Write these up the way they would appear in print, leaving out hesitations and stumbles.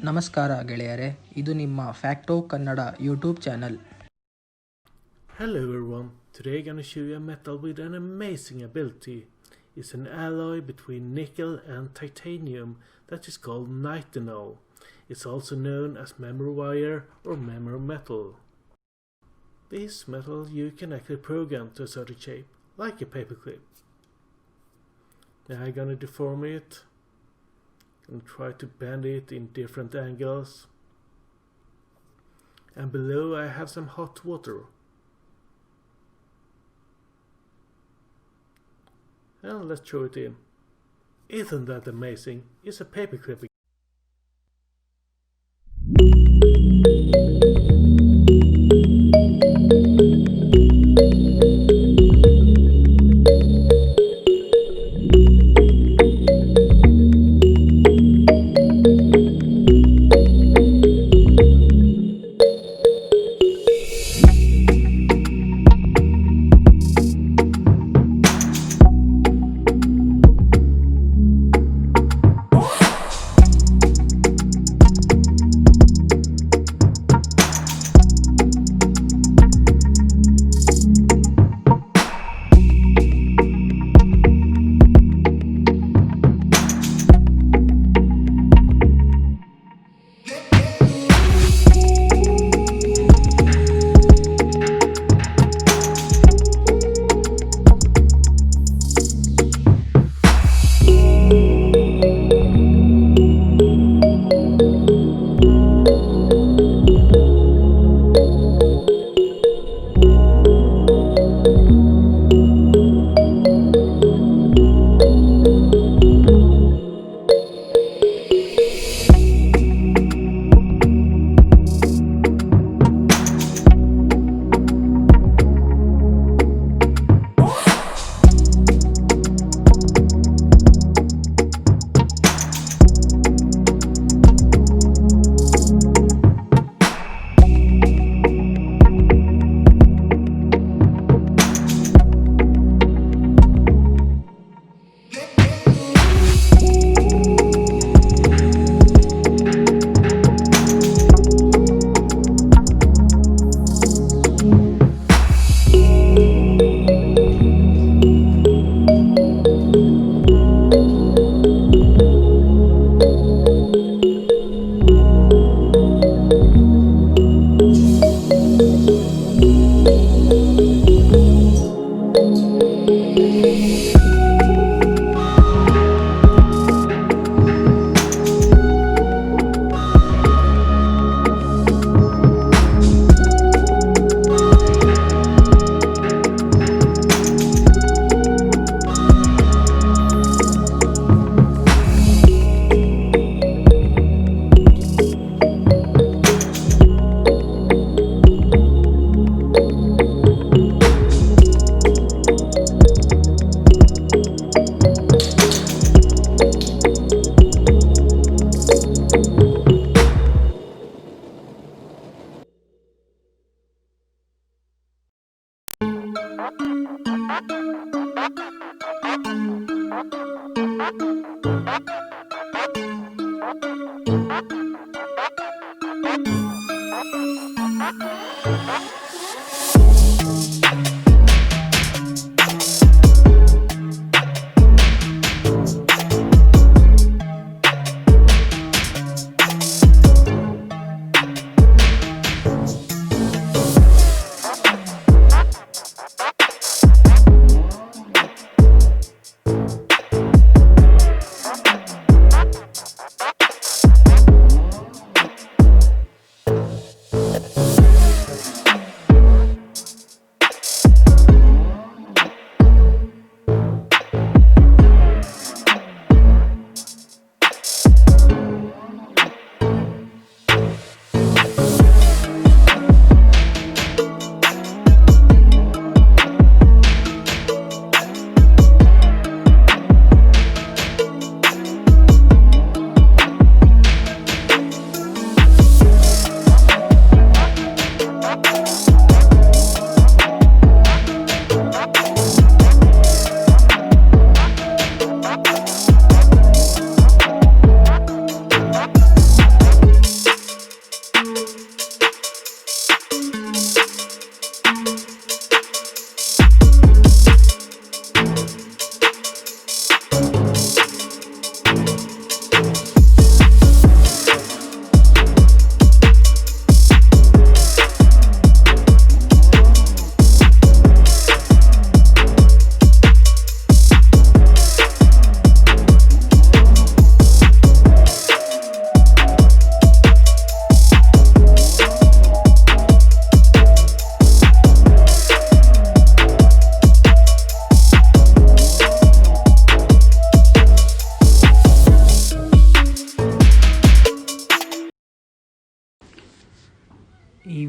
ನಮಸ್ಕಾರ ಗೆಳೆಯರೆ, ಇದು ನಿಮ್ಮ facto Kannada YouTube channel. Hello everyone, today I'm going to show you a metal with an amazing ability. It's an alloy between nickel and titanium that is called Nitinol. It's also known as memory wire or memory metal. This metal you can actually program to a certain shape, like a paperclip. Now I'm going to deform it and try to bend it in different angles. And below I have some hot water. And let's throw it in. Isn't that amazing? It's a paperclip.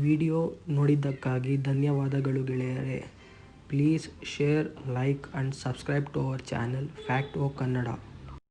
Video ನೋಡಿದ್ದಕ್ಕಾಗಿ ಧನ್ಯವಾದಗಳು ಗೆಳೆಯರೇ. Please share, like and subscribe to our channel fact O Kannada.